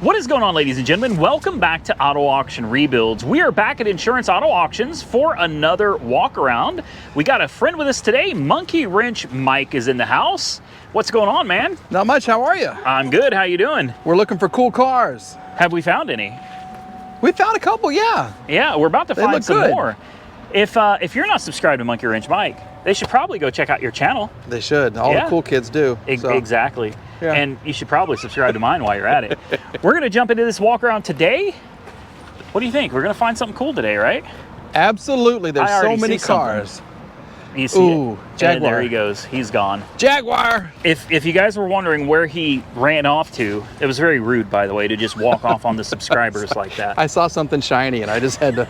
What is going on, ladies and gentlemen? Welcome back to Auto Auction Rebuilds. We are back at Insurance Auto Auctions for another walk around. We got a friend with us today. Monkey Wrench Mike is in the house. What's going on, man? Not much. How are you? I'm good. How you doing? We're looking for cool cars. Have we found any? We found a couple, yeah. Yeah, we're about to They find look some good. more. If you're not subscribed to Monkey Wrench Mike, they should probably go check out your channel. They should. All Yeah. the cool kids do. So. Exactly. Yeah. And you should probably subscribe to mine while you're at it. We're going to jump into this walk around today. What do you think? We're going to find something cool today, right? Absolutely. There's I so already many see something. cars. You see Ooh, it. Jaguar. And there he goes. He's gone. Jaguar. If you guys were wondering where he ran off to, it was very rude, by the way, to just walk off on the subscribers like that. I saw something shiny and I just had to.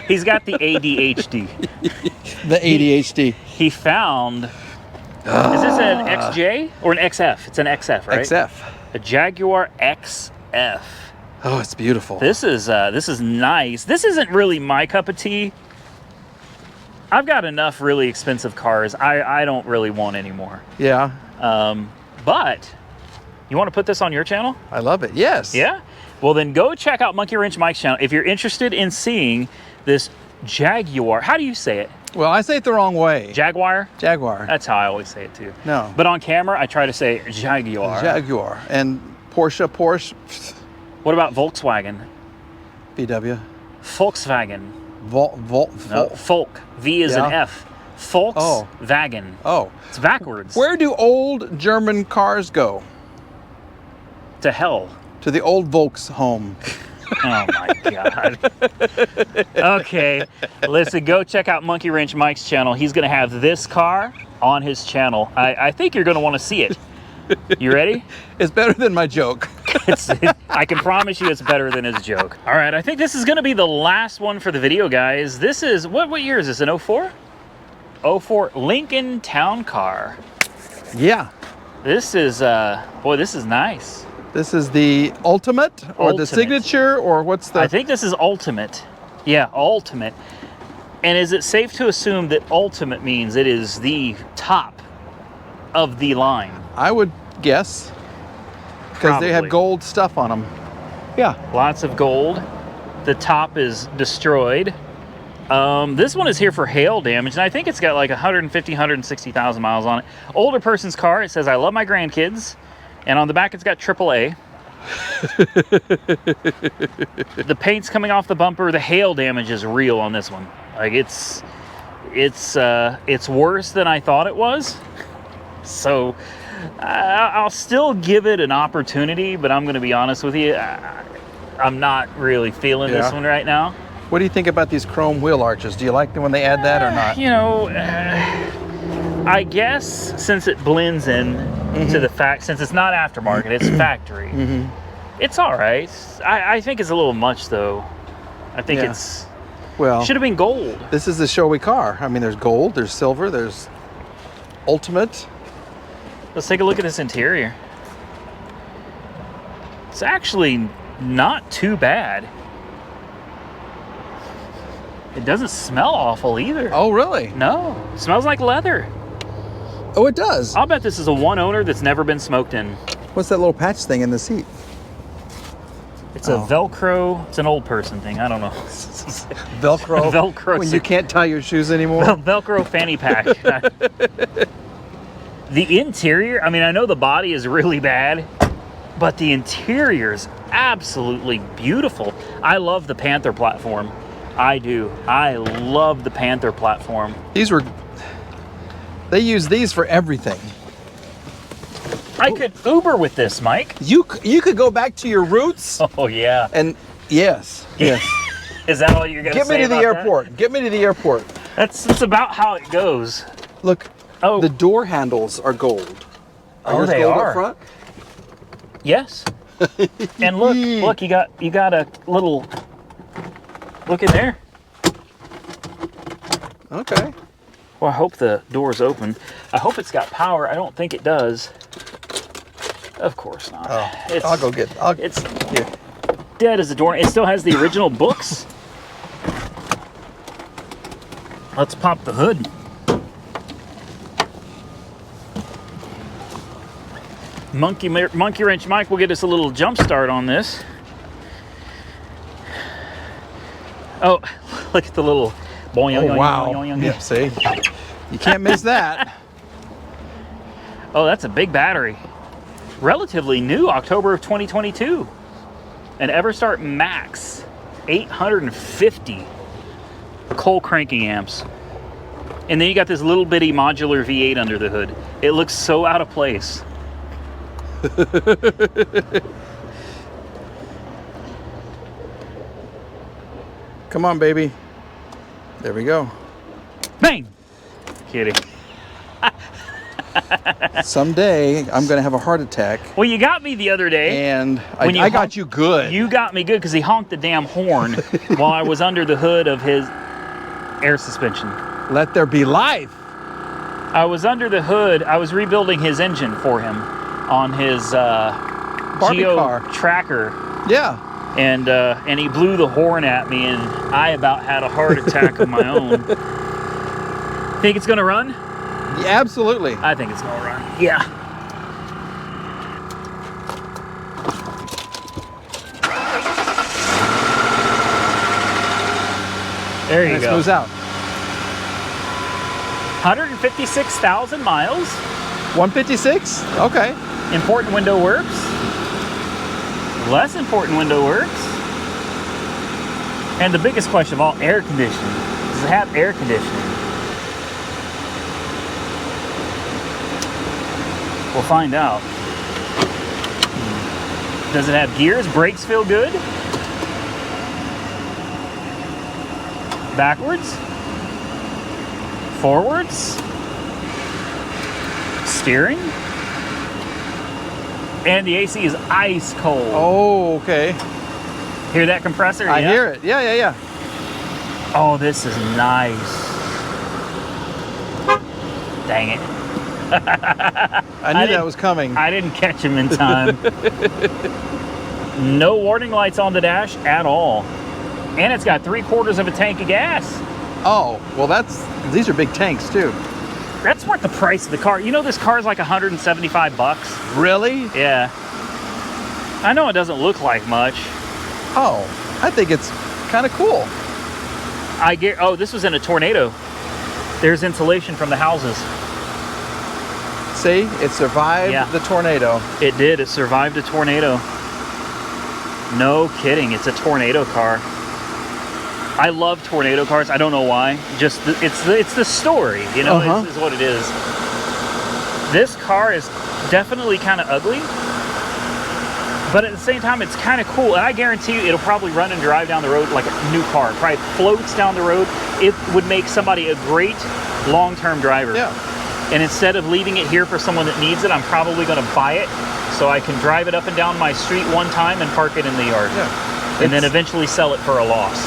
He's got the ADHD. The ADHD. He found. Is this an XJ or an XF? It's an XF, right? XF. A Jaguar XF. Oh, it's beautiful. This is nice. This isn't really my cup of tea. I've got enough really expensive cars. I don't really want any more. Yeah. But you want to put this on your channel? I love it. Yes. Yeah? Well, then go check out Monkey Wrench Mike's channel if you're interested in seeing this Jaguar. How do you say it? Well, I say it the wrong way. Jaguar? Jaguar. That's how I always say it too. No. But on camera, I try to say Jaguar. Jaguar. And Porsche. What about Volkswagen? VW. Volkswagen. No. Folk. V is an Yeah. F. Volkswagen. Oh. It's backwards. Where do old German cars go? To hell. To the old Volks home. Oh my God. Okay, listen, go check out Monkey Wrench Mike's channel. He's gonna have this car on his channel. I think you're gonna wanna see it. You ready? It's better than my joke. I can promise you it's better than his joke. All right, I think this is gonna be the last one for the video, guys. This is, what year is this, an 04? 04 Lincoln Town Car. Yeah. This is, boy, this is nice. This is the Ultimate or the Ultimate. Signature or what's the... I think this is Ultimate. Yeah, Ultimate. And is it safe to assume that Ultimate means it is the top of the line? I would guess. Because they have Probably. gold stuff on them. Yeah. Lots of gold. The top is destroyed. This one is here for hail damage, and I think it's got like 150, 160,000 miles on it. Older person's car. It says, I love my grandkids. And on the back, it's got AAA. The paint's coming off the bumper. The hail damage is real on this one. Like it's worse than I thought it was. So I'll still give it an opportunity, but I'm going to be honest with you. I'm not really feeling this one right now. What do you think about these chrome wheel arches? Do you like them when they add that or not? You know, I guess since it blends in to the fact, since it's not aftermarket, it's factory. It's all right. I think it's a little much though. I think it's, well, should have been gold. This is a showy car. I mean, there's gold, there's silver, there's Ultimate. Let's take a look at this interior. It's actually not too bad. It doesn't smell awful either. Oh, really? No, it smells like leather. Oh, it does. I'll bet this is a one owner that's never been smoked in. What's that little patch thing in the seat? It's a Velcro, it's an old person thing, I don't know. Velcro? Velcro. When you can't tie your shoes anymore? Velcro fanny pack. The interior, I mean, I know the body is really bad, but the interior is absolutely beautiful. I love the Panther platform. I do. I love the Panther platform. They use these for everything. I could Uber with this, Mike. You could go back to your roots. Oh, yeah. And yes. Is that all you're going to say? Get me to the about airport. that? Get me to the airport. That's about how it goes. Look, Oh. the door handles are gold. Oh, they gold are. Up front? Yes. And look, you got a little, look in there. Okay. Well, I hope the door's open. I hope it's got power. I don't think it does. Of course not. Oh, I'll go get it. It's dead as a door. It still has the original books. Let's pop the hood. Monkey Wrench Mike will get us a little jump start on this. Oh, look at the little boing. Oh, wow. Yep, see? You can't miss that. Oh, that's a big battery. Relatively new, October of 2022. An Everstart Max 850 coal cranking amps. And then you got this little bitty modular V8 under the hood. It looks so out of place. Come on, baby. There we go. Bang! Kidding. Someday I'm going to have a heart attack. Well, you got me the other day. And I got you good. You got me good because he honked the damn horn while I was under the hood of his air suspension. Let there be life. I was under the hood. I was rebuilding his engine for him on his Geo car. Tracker. Yeah. And he blew the horn at me, and I about had a heart attack of my own. Think it's gonna run? Yeah, absolutely. I think it's gonna run. Yeah. There you And it go. smooths out. 156,000 miles. 156? Okay. Important window works. Less important window works. And the biggest question of all, air conditioning. Does it have air conditioning? We'll find out. Does it have gears? Brakes feel good? Backwards? Forwards? Steering? And the AC is ice cold. Oh, okay. Hear that compressor? I hear it. Yeah. Oh, this is nice. Dang it. I knew that was coming. I didn't catch him in time. No warning lights on the dash at all. And it's got 3/4 of a tank of gas. Oh, well these are big tanks too. That's worth the price of the car. You know this car is like 175 bucks. Really? Yeah. I know it doesn't look like much. Oh, I think it's kind of cool. Oh, this was in a tornado. There's insulation from the houses. See, it survived the tornado. It did. It survived a tornado. No kidding. It's a tornado car. I love tornado cars. I don't know why. Just it's the story, you know. It's what it is. This car is definitely kind of ugly, but at the same time, it's kind of cool. And I guarantee you, it'll probably run and drive down the road like a new car. It probably floats down the road. It would make somebody a great long-term driver. Yeah. And instead of leaving it here for someone that needs it, I'm probably going to buy it so I can drive it up and down my street one time and park it in the yard. Yeah. And then eventually sell it for a loss.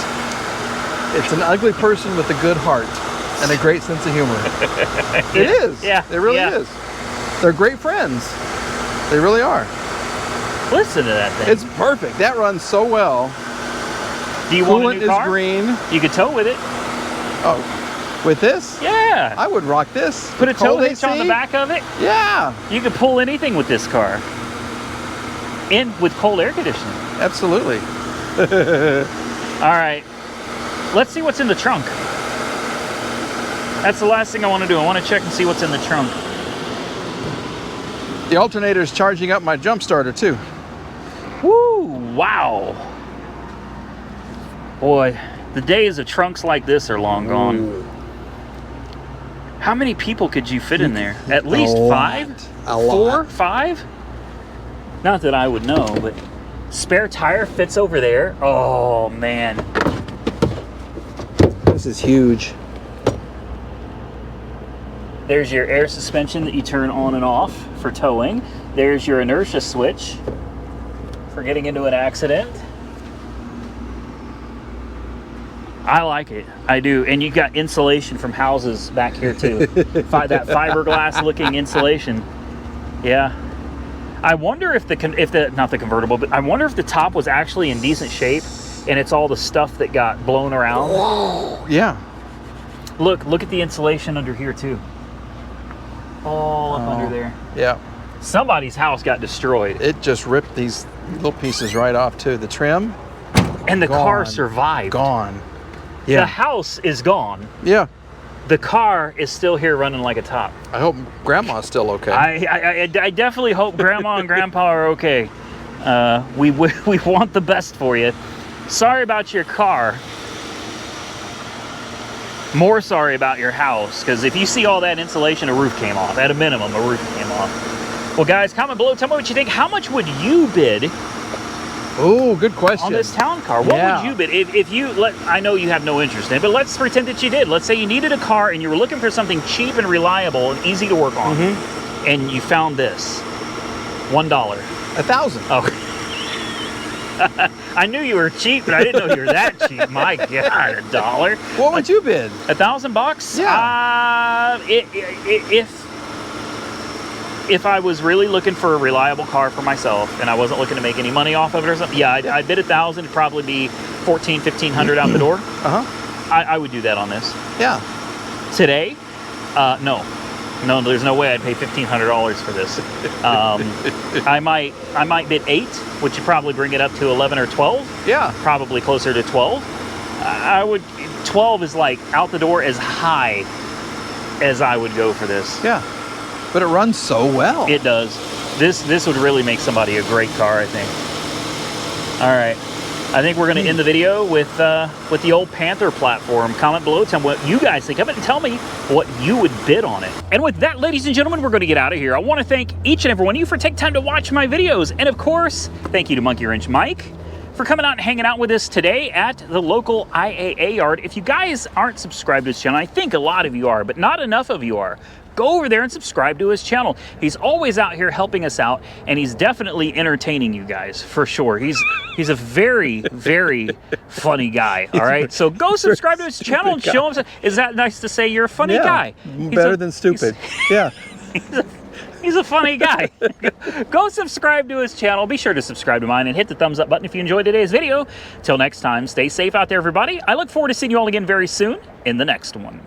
It's an ugly person with a good heart and a great sense of humor. It is. Yeah. It really is. They're great friends. They really are. Listen to that thing. It's perfect. That runs so well. Do you want a Coolant new car? is green. You could tow with it. Oh, with this? Yeah. I would rock this. Put a tow Cold hitch on the AC? back of it. Yeah. You could pull anything with this car. And with cold air conditioning. Absolutely. All right. Let's see what's in the trunk. That's the last thing I want to do. I want to check and see what's in the trunk. The alternator's charging up my jump starter too. Woo! Wow. Boy, the days of trunks like this are long gone. Ooh. How many people could you fit in there? At least five? A lot. 4, 5? Not that I would know, but spare tire fits over there. Oh, man. This is huge. There's your air suspension that you turn on and off for towing. There's your inertia switch for getting into an accident. I like it. I do. And you got insulation from houses back here too. That fiberglass looking insulation. Yeah. I wonder if not the convertible, but I wonder if the top was actually in decent shape and it's all the stuff that got blown around. Whoa. Yeah. Look at the insulation under here too. All up under there. Yeah. Somebody's house got destroyed. It just ripped these little pieces right off too. The trim, And the car gone. survived. Gone. The Yeah. house is gone. Yeah. The car is still here running like a top. I hope Grandma's still okay. I definitely hope Grandma and Grandpa are okay. We want the best for you. Sorry about your car. More sorry about your house, because if you see all that insulation, a roof came off. At a minimum, a roof came off. Well, guys, comment below. Tell me what you think. How much would you bid Oh, good question. on this town car? What would you bid? If you I know you have no interest in it, but let's pretend that you did. Let's say you needed a car and you were looking for something cheap and reliable and easy to work on, and you found this. $1. 1,000. Oh. I knew you were cheap, but I didn't know you were that cheap. My God, $1. What would you bid? $1,000? Yeah. If I was really looking for a reliable car for myself and I wasn't looking to make any money off of it or something, yeah, I'd bid 1,000. It'd probably be 1,400, 1,500 out the door. I would do that on this. Yeah. Today, no, there's no way I'd pay $1,500 for this. I might bid 8, which would probably bring it up to 11 or 12. Yeah. Probably closer to 12. 12 is like out the door as high as I would go for this. Yeah. But it runs so well. It does. This would really make somebody a great car, I think. All right. I think we're going to end the video with the old Panther platform. Comment below, tell me what you guys think of it, and tell me what you would bid on it. And with that, ladies and gentlemen, we're going to get out of here. I want to thank each and every one of you for taking time to watch my videos. And of course, thank you to Monkey Wrench Mike for coming out and hanging out with us today at the local IAA yard. If you guys aren't subscribed to this channel, I think a lot of you are, but not enough of you are. Go over there and subscribe to his channel. He's always out here helping us out, and he's definitely entertaining you guys, for sure. He's a very, very funny guy, all right? So go subscribe to his channel and show him. Is that nice to say you're a funny guy? Better than stupid. Yeah. He's a funny guy. Go subscribe to his channel. Be sure to subscribe to mine and hit the thumbs up button if you enjoyed today's video. Till next time, stay safe out there, everybody. I look forward to seeing you all again very soon in the next one.